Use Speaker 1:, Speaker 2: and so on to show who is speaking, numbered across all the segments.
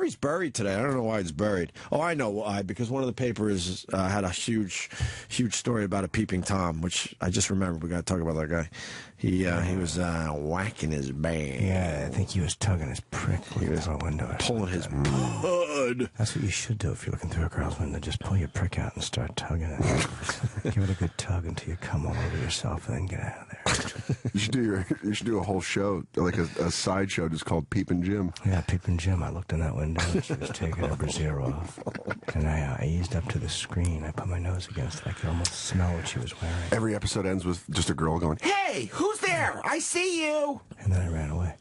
Speaker 1: Discovery's buried today. I don't know why it's buried. Oh, I know why. Because one of the papers had a huge story about a Peeping Tom, which I just remembered. We got to talk about that guy. He was whacking his bag.
Speaker 2: Yeah, I think he was tugging his prick. He was
Speaker 1: pulling his pud.
Speaker 2: That's what you should do if you're looking through a girl's window. Just pull your prick out and start tugging it. Give it a good tug until you come all over yourself, and then get out of there.
Speaker 3: You should do a whole show, like a side show, just called Peeping Jim.
Speaker 2: Yeah, Peeping Jim. I looked in that window, and she was taking her brassiere off, and I eased up to the screen. I put my nose against it. I could almost smell what she was wearing.
Speaker 3: Every episode ends with just a girl going, "Hey, who's there? I see you!"
Speaker 2: And then I ran away.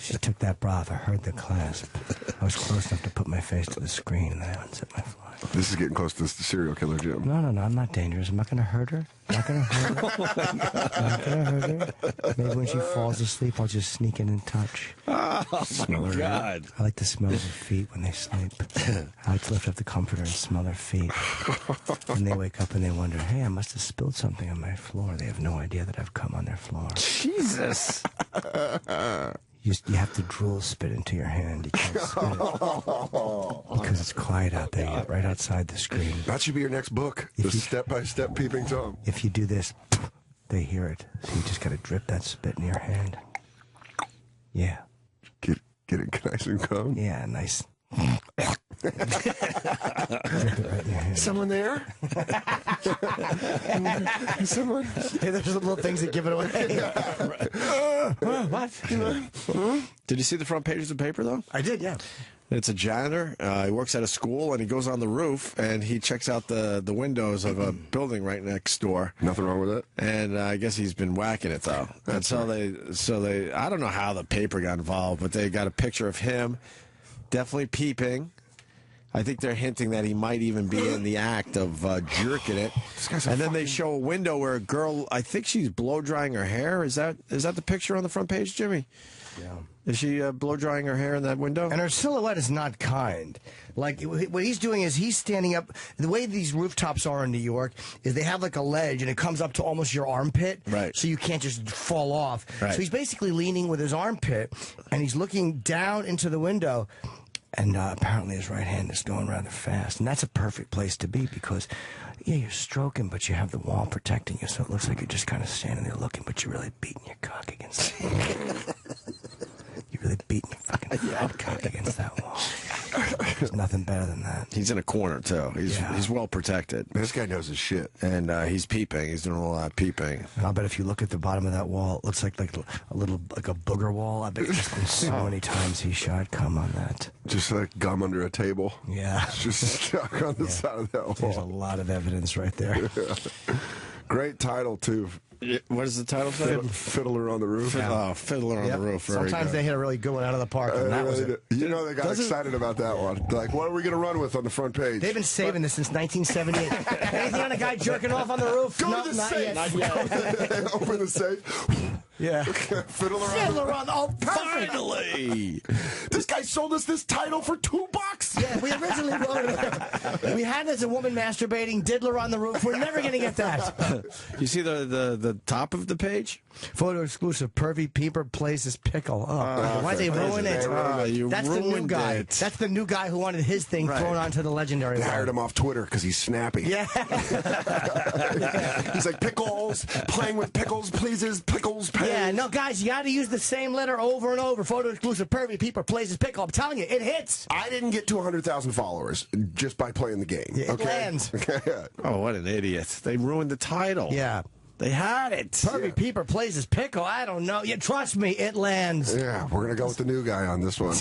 Speaker 2: She took that bra off. I heard the clasp. I was close enough to put my face to the screen, and then I unzipped my fly.
Speaker 3: This is getting close to the serial killer Jim.
Speaker 2: No, I'm not dangerous. I'm not going to hurt her. I'm not going to hurt her. I'm not going to hurt her. Maybe when she falls asleep, I'll just sneak in and touch.
Speaker 1: Oh, my God.
Speaker 2: I like the smell of her feet when they sleep. I like to lift up the comforter and smell their feet. And they wake up and they wonder, hey, I must have spilled something on my floor. They have no idea that I've come on their floor.
Speaker 1: Jesus.
Speaker 2: You have to drool spit into your hand. You can't spit it. Because it's quiet out there, right outside the screen.
Speaker 3: That should be your next book, the step-by-step Peeping Tom.
Speaker 2: If you do this, they hear it. So you just got to drip that spit in your hand. Yeah.
Speaker 3: Get it nice and calm.
Speaker 2: Yeah, nice.
Speaker 3: Someone there? Someone?
Speaker 2: Hey, there's little things that give it away. What?
Speaker 1: Did you see the front pages of the paper, though?
Speaker 2: I did, yeah.
Speaker 1: It's a janitor. He works at a school, and he goes on the roof, and he checks out the windows of a building right next door.
Speaker 3: Nothing wrong with it.
Speaker 1: And I guess he's been whacking it, though. And so they, I don't know how the paper got involved, but they got a picture of him definitely peeping. I think they're hinting that he might even be in the act of jerking it. And then they show a window where a girl, I think she's blow drying her hair. Is that the picture on the front page, Jimmy?
Speaker 2: Yeah.
Speaker 1: Is she blow drying her hair in that window?
Speaker 2: And her silhouette is not kind. Like, what he's doing is he's standing up. The way these rooftops are in New York is they have like a ledge, and it comes up to almost your armpit.
Speaker 1: Right.
Speaker 2: So you can't just fall off.
Speaker 1: Right.
Speaker 2: So he's basically leaning with his armpit, and he's looking down into the window. And apparently his right hand is going rather fast. And that's a perfect place to be because, yeah, you're stroking, but you have the wall protecting you. So it looks like you're just kind of standing there looking, but you're really beating your cock against the wall. You're really beating your fucking cock against that wall. There's nothing better than that.
Speaker 1: He's in a corner, too. He's well protected.
Speaker 3: This guy knows his shit.
Speaker 1: And he's peeping. He's doing a lot of peeping.
Speaker 2: And I'll bet if you look at the bottom of that wall, it looks like a booger wall. I bet there's been so many times he shot cum on that.
Speaker 3: Just like gum under a table.
Speaker 2: Yeah.
Speaker 3: It's just stuck on the side of that wall.
Speaker 2: There's a lot of evidence right there.
Speaker 3: Yeah. Great title, too.
Speaker 1: What does the title say?
Speaker 3: Fiddler on the Roof.
Speaker 1: Fiddler on the Roof. Very
Speaker 2: Sometimes
Speaker 1: good.
Speaker 2: they hit a really good one out of the park, and that was it.
Speaker 3: You know, they got excited about that one. Like, what are we going to run with on the front page?
Speaker 2: They've been saving this since 1978. Anything on a guy jerking off on the roof?
Speaker 3: Go to the safe.
Speaker 2: Not yet.
Speaker 3: Open the safe.
Speaker 2: Yeah.
Speaker 3: Fiddler on
Speaker 2: oh, perfect.
Speaker 1: Finally!
Speaker 3: This guy sold us this title for $2.
Speaker 2: Yeah, we originally wrote it. We had it as a woman masturbating, diddler on the roof. We're never going to get that.
Speaker 1: You see the top of the page?
Speaker 2: Photo exclusive. Pervy peeper plays his pickle. Oh, why'd they ruin it? That's the new guy.
Speaker 1: It.
Speaker 2: That's the new guy who wanted his thing thrown onto the legendary.
Speaker 3: They hired him off Twitter because he's snappy.
Speaker 2: Yeah.
Speaker 3: He's like, pickles, playing with pickles, pleases, pickles, pay.
Speaker 2: Yeah, no, guys, you got to use the same letter over and over. Photo exclusive. Pervy peeper plays his pickle. I'm telling you, it hits.
Speaker 3: I didn't get to 100,000 followers just by playing the game.
Speaker 2: Yeah, it lands.
Speaker 1: Oh, what an idiot. They ruined the title.
Speaker 2: Yeah.
Speaker 1: They had it.
Speaker 2: Pervy Peeper plays his pickle. I don't know. Yeah, trust me, it lands.
Speaker 3: Yeah, we're going to go with the new guy on this one.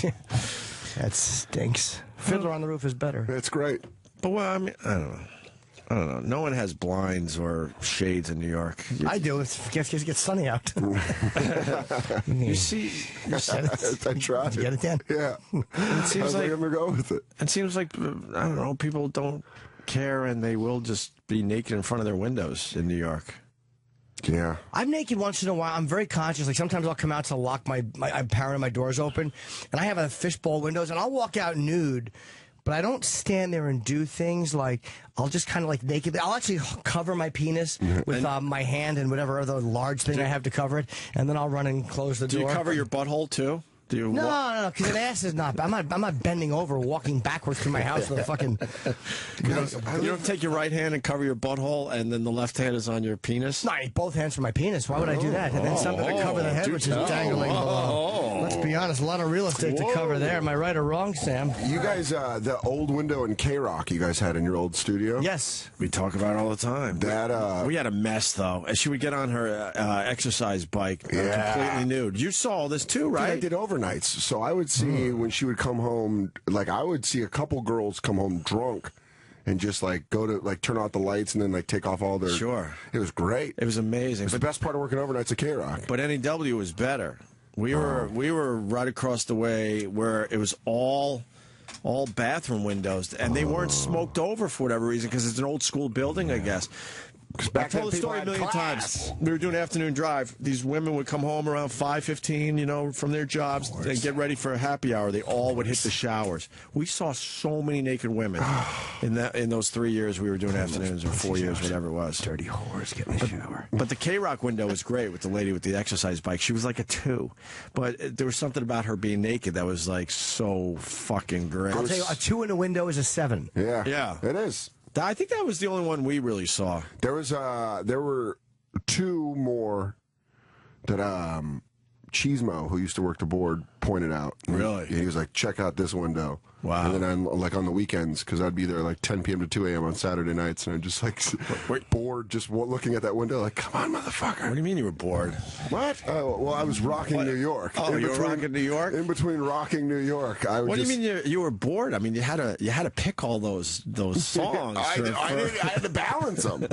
Speaker 2: That stinks. Fiddler on the Roof is better.
Speaker 3: It's great.
Speaker 1: But, well, I mean, I don't know. No one has blinds or shades in New York.
Speaker 2: I do. It gets sunny out.
Speaker 1: You see,
Speaker 3: I tried.
Speaker 2: Did you get it, Dan?
Speaker 3: Yeah.
Speaker 1: It seems like
Speaker 3: I'm going to go with it.
Speaker 1: It seems like, I don't know, people don't care and they will just be naked in front of their windows in New York.
Speaker 3: Yeah.
Speaker 2: I'm naked once in a while. I'm very conscious. Like sometimes I'll come out to lock I'm paranoid my door's open, and I have a fishbowl windows, and I'll walk out nude. But I don't stand there and do things like I'll just kind of like naked. I'll actually cover my penis with my hand and whatever other large thing I have to cover it, and then I'll run and close the door.
Speaker 1: Do you cover your butthole too? Do you
Speaker 2: No, because an ass is not. I'm not bending over, walking backwards through my house with a fucking.
Speaker 1: You don't take your right hand and cover your butthole, and then the left hand is on your penis?
Speaker 2: No, I need both hands for my penis. Why would I do that? And then something to cover the head, which is dangling below. Let's be honest, a lot of real estate to cover there. Am I right or wrong, Sam?
Speaker 3: You guys, the old window in K-Rock you guys had in your old studio?
Speaker 2: Yes.
Speaker 1: We talk about it all the time.
Speaker 3: That
Speaker 1: we had a mess, though. She would get on her exercise bike, completely nude. You saw all this, too, right?
Speaker 3: I did overnights, so I would see when she would come home, like I would see a couple girls come home drunk and just like go to like turn out the lights and then like take off all their.
Speaker 1: Sure.
Speaker 3: It was great.
Speaker 1: It was amazing.
Speaker 3: It was the best part of working overnights at K-Rock.
Speaker 1: But NEW was better. We were right across the way where it was all bathroom windows, and they weren't smoked over for whatever reason because it's an old school building, I guess. I told the story a million times. We were doing an afternoon drive. These women would come home around 5:15, you know, from their jobs and get ready for a happy hour. They all would hit the showers. We saw so many naked women in those 3 years we were doing afternoons, or 4 years, whatever it was.
Speaker 2: Dirty whores get in the shower.
Speaker 1: But the K-Rock window was great with the lady with the exercise bike. She was like a 2. But there was something about her being naked that was like so fucking great.
Speaker 2: I'll tell you, a 2 in a window is a 7.
Speaker 3: Yeah, it is.
Speaker 1: I think that was the only one we really saw.
Speaker 3: There were 2 more that Cheesemo, who used to work the board, pointed out.
Speaker 1: Really?
Speaker 3: He was like, check out this window.
Speaker 1: Wow.
Speaker 3: And then on the weekends, because I'd be there like 10 p.m. to 2 a.m. on Saturday nights, and I'm just like bored, just looking at that window, like, come on, motherfucker.
Speaker 1: What do you mean you were bored?
Speaker 3: What? Oh, well, I was rocking New York.
Speaker 1: Oh, you were rocking New York?
Speaker 3: In between rocking New York.
Speaker 1: What do you mean you were bored? I mean, you had to pick all those songs.
Speaker 3: I had to balance them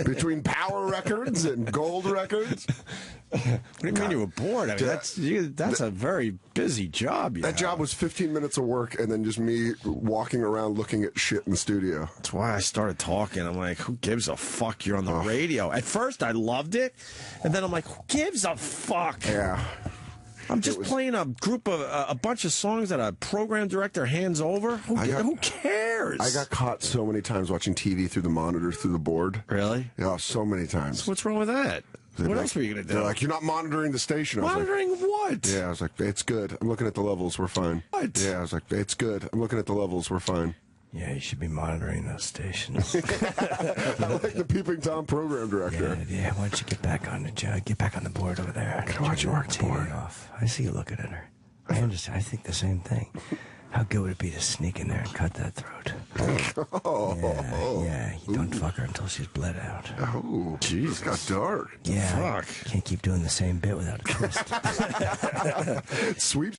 Speaker 3: between power records and gold records.
Speaker 1: What do you mean you were bored? I mean, that's a very busy job.
Speaker 3: That job was 15 minutes of work and then just me walking around looking at shit in the studio.
Speaker 1: That's why I started talking. I'm like, who gives a fuck? You're on the radio. At first, I loved it, and then I'm like, who gives a fuck?
Speaker 3: Yeah.
Speaker 1: I'm just playing a group of a bunch of songs that a program director hands over. Who cares?
Speaker 3: I got caught so many times watching TV through the monitor, through the board.
Speaker 1: Really?
Speaker 3: Yeah, so many times.
Speaker 1: So what's wrong with that? What else were you going to do?
Speaker 3: They're like, you're not monitoring the station.
Speaker 1: Monitoring what?
Speaker 3: Yeah, I was like, it's good. I'm looking at the levels. We're fine.
Speaker 1: What?
Speaker 3: Yeah, I was like, it's good. I'm looking at the levels. We're fine.
Speaker 2: Yeah, you should be monitoring those stations.
Speaker 3: I like the Peeping Tom program director.
Speaker 2: Yeah, why don't you get back on the board over there?
Speaker 3: Can I watch you work the board?
Speaker 2: Off. I see you looking at her. I understand. I think the same thing. How good would it be to sneak in there and cut that throat? Yeah, you don't fuck her until she's bled out.
Speaker 3: Oh, jeez, got dark.
Speaker 2: Yeah,
Speaker 1: fuck.
Speaker 2: Can't keep doing the same bit without a twist.
Speaker 3: Sweep.